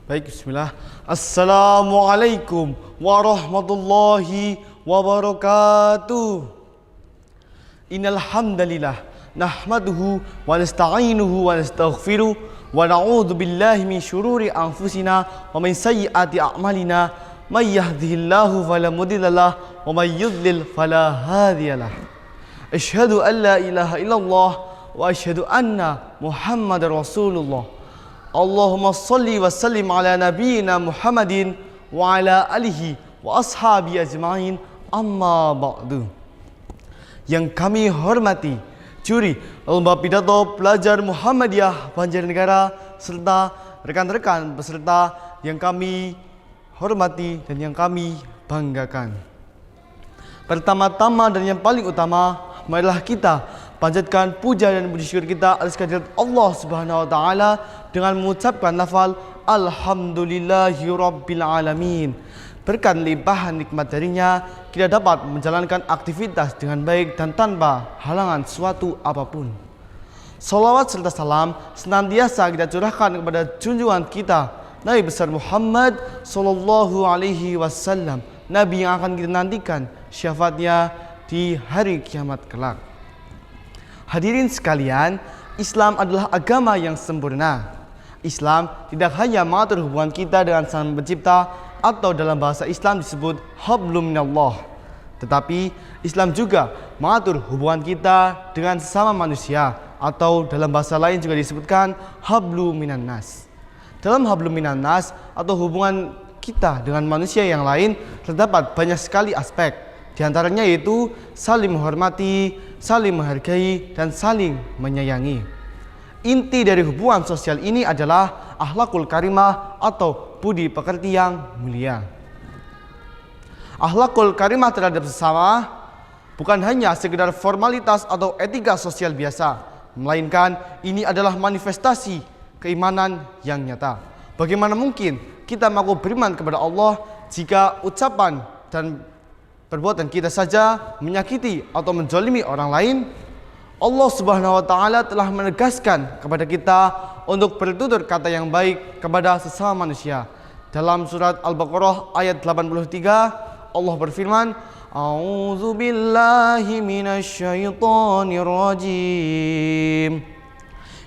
Baik, bismillah. Assalamualaikum warahmatullahi wabarakatuh. Innal hamdalillah nahmaduhu wa nasta'inuhu wa nastaghfiruh wa na'udzu billahi min syururi anfusina wa min sayyiati a'malina. May yahdihillahu fala mudhillalah wa may yudlil fala hadiyalah. Asyhadu an la ilaha illallah wa asyhadu anna Muhammadar Rasulullah. Allahumma salli wa sallim ala nabiyyina Muhammadin wa ala alihi wa ashabi ajma'in, amma ba'du. Yang kami hormati juri lomba pidato pelajar Muhammadiyah Banjarnegara serta rekan-rekan peserta yang kami hormati dan yang kami banggakan. Pertama-tama dan yang paling utama, marilah kita panjatkan puja dan puji syukur kita atas kehadirat Allah Subhanahu wa taala dengan mengucapkan lafal alhamdulillahirabbil alamin. Berkat limpahan nikmat darinya, kita dapat menjalankan aktivitas dengan baik dan tanpa halangan suatu apapun. Salawat serta salam senantiasa kita curahkan kepada junjungan kita Nabi besar Muhammad sallallahu alaihi wasallam, Nabi yang akan kita nantikan syafaatnya di hari kiamat kelak. Hadirin sekalian, Islam adalah agama yang sempurna. Islam tidak hanya mengatur hubungan kita dengan Sang Pencipta atau dalam bahasa Islam disebut hablum minallah, tetapi Islam juga mengatur hubungan kita dengan sesama manusia atau dalam bahasa lain juga disebutkan hablum minan nas. Dalam hablum minan nas atau hubungan kita dengan manusia yang lain terdapat banyak sekali aspek. Di antaranya yaitu saling menghormati, saling menghargai, dan saling menyayangi. Inti dari hubungan sosial ini adalah akhlakul karimah atau budi pekerti yang mulia. Akhlakul karimah terhadap sesama bukan hanya sekedar formalitas atau etika sosial biasa, melainkan ini adalah manifestasi keimanan yang nyata. Bagaimana mungkin kita mengaku beriman kepada Allah jika ucapan dan perbuatan kita saja menyakiti atau menzalimi orang lain? Allah Subhanahu wa taala telah menegaskan kepada kita untuk bertutur kata yang baik kepada sesama manusia. Dalam surat Al-Baqarah ayat 83, Allah berfirman, A'udzu billahi minasyaitonir rajim.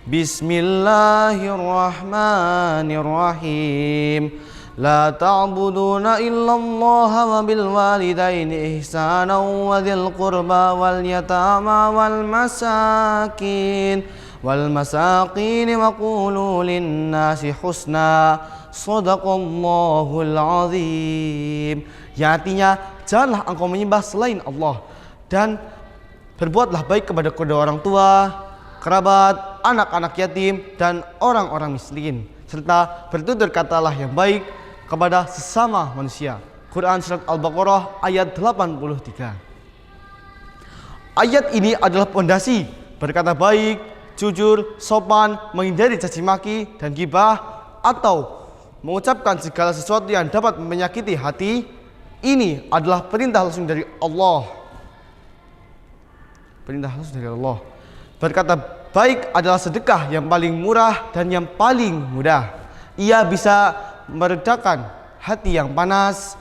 Bismillahirrahmanirrahim. La ta'buduna illallah wa bil walidaini ihsana wa dzil qurba wal yatama wal masakin wa qulu linnasi husna. Shadaqallahul azim. Yang artinya, janganlah engkau menyembah selain Allah dan berbuatlah baik kepada kedua orang tua, kerabat, anak-anak yatim dan orang-orang miskin, serta bertutur katalah yang baik kepada sesama manusia. Quran surat Al-Baqarah ayat 83. Ayat ini adalah pondasi berkata baik, jujur, sopan, menghindari caci maki dan ghibah atau mengucapkan segala sesuatu yang dapat menyakiti hati. Ini adalah perintah langsung dari Allah. Perintah langsung dari Allah. Berkata baik adalah sedekah yang paling murah dan yang paling mudah. Ia bisa meredakan hati yang panas,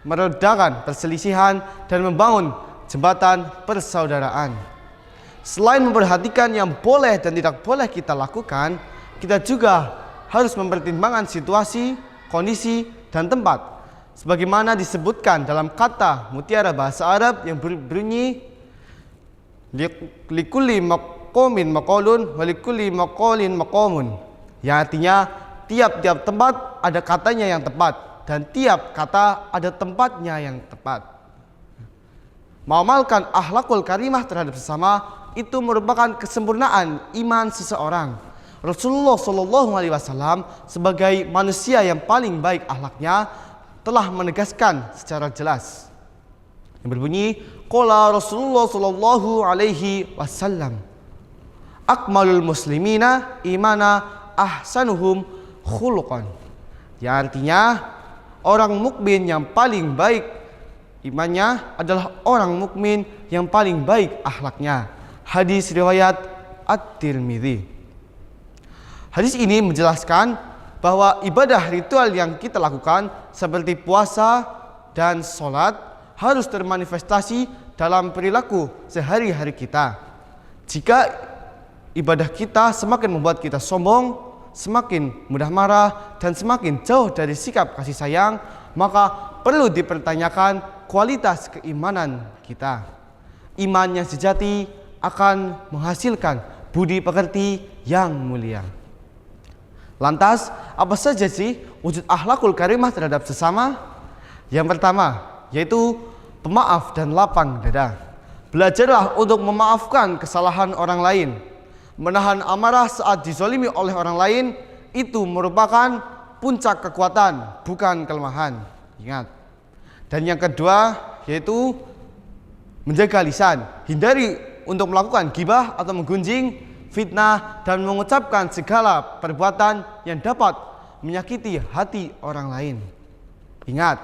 meredakan perselisihan, dan membangun jembatan persaudaraan. Selain memperhatikan yang boleh dan tidak boleh kita lakukan, kita juga harus mempertimbangkan situasi, kondisi, dan tempat. Sebagaimana disebutkan dalam kata mutiara bahasa Arab yang berbunyi likulli maqamin maqalun wa likulli maqalin maqamun, yang artinya tiap-tiap tempat ada katanya yang tepat dan tiap kata ada tempatnya yang tepat. Mengamalkan akhlakul karimah terhadap sesama itu merupakan kesempurnaan iman seseorang. Rasulullah Shallallahu Alaihi Wasallam sebagai manusia yang paling baik akhlaknya telah menegaskan secara jelas yang berbunyi, qala Rasulullah Shallallahu Alaihi Wasallam, akmalul muslimina imana ahsanuhum khuluqan. Yang artinya orang mukmin yang paling baik imannya adalah orang mukmin yang paling baik akhlaknya. Hadis riwayat At-Tirmidzi. Hadis ini menjelaskan bahwa ibadah ritual yang kita lakukan seperti puasa dan sholat harus termanifestasi dalam perilaku sehari-hari kita. Jika ibadah kita semakin membuat kita sombong, semakin mudah marah, dan semakin jauh dari sikap kasih sayang, maka perlu dipertanyakan kualitas keimanan kita. Iman yang sejati akan menghasilkan budi pekerti yang mulia. Lantas, apa saja sih wujud akhlakul karimah terhadap sesama? Yang pertama, yaitu pemaaf dan lapang dada. Belajarlah untuk memaafkan kesalahan orang lain. Menahan amarah saat dizalimi oleh orang lain itu merupakan puncak kekuatan, bukan kelemahan. Ingat. Dan yang kedua, yaitu menjaga lisan. Hindari untuk melakukan ghibah atau menggunjing, fitnah, dan mengucapkan segala perbuatan yang dapat menyakiti hati orang lain. Ingat,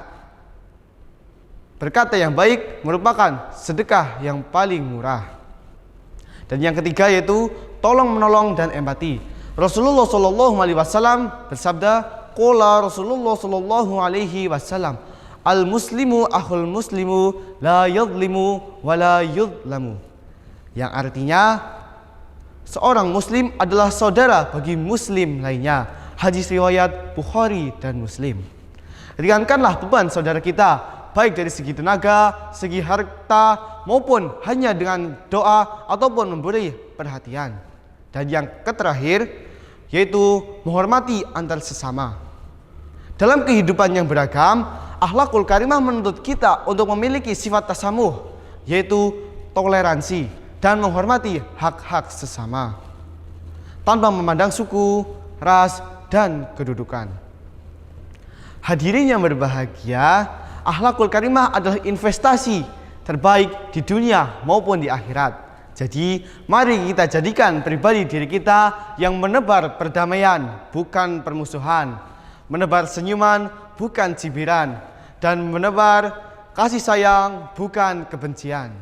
berkata yang baik merupakan sedekah yang paling murah. Dan yang ketiga yaitu tolong menolong dan empati. Rasulullah Shallallahu Alaihi Wasallam bersabda, "Qala Rasulullah Shallallahu Alaihi Wasallam, al muslimu akhul muslimu, la yadlimu wa la yudlamu." Yang artinya, seorang muslim adalah saudara bagi muslim lainnya. Hadis riwayat Bukhari dan Muslim. Ringankanlah beban saudara kita, baik dari segi tenaga, segi harta, maupun hanya dengan doa ataupun memberi perhatian. Dan yang terakhir, yaitu menghormati antar sesama. Dalam kehidupan yang beragam, akhlakul karimah menuntut kita untuk memiliki sifat tasamuh, yaitu toleransi dan menghormati hak-hak sesama tanpa memandang suku, ras, dan kedudukan. Hadirin yang berbahagia, akhlakul karimah adalah investasi terbaik di dunia maupun di akhirat. Jadi, mari kita jadikan pribadi diri kita yang menebar perdamaian, bukan permusuhan, menebar senyuman, bukan cibiran, dan menebar kasih sayang, bukan kebencian.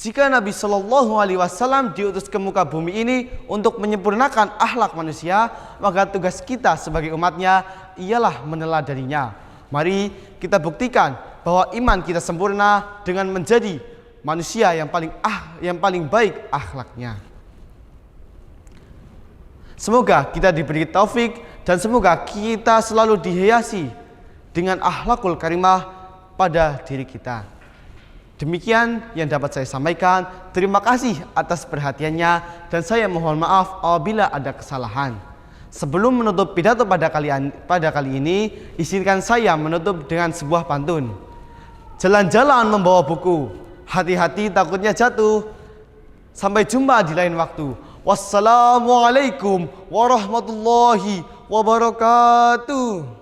Jika Nabi Shallallahu Alaihi Wasallam diutus ke muka bumi ini untuk menyempurnakan akhlak manusia, maka tugas kita sebagai umatnya ialah meneladaninya. Mari kita buktikan bahwa iman kita sempurna dengan menjadi manusia yang paling baik akhlaknya. Semoga kita diberi taufik dan semoga kita selalu dihiasi dengan akhlakul karimah pada diri kita. Demikian yang dapat saya sampaikan. Terima kasih atas perhatiannya dan saya mohon maaf apabila ada kesalahan. Sebelum menutup pidato pada kali ini, izinkan saya menutup dengan sebuah pantun. Jalan-jalan membawa buku, hati-hati takutnya jatuh. Sampai jumpa di lain waktu. Wassalamualaikum warahmatullahi wabarakatuh.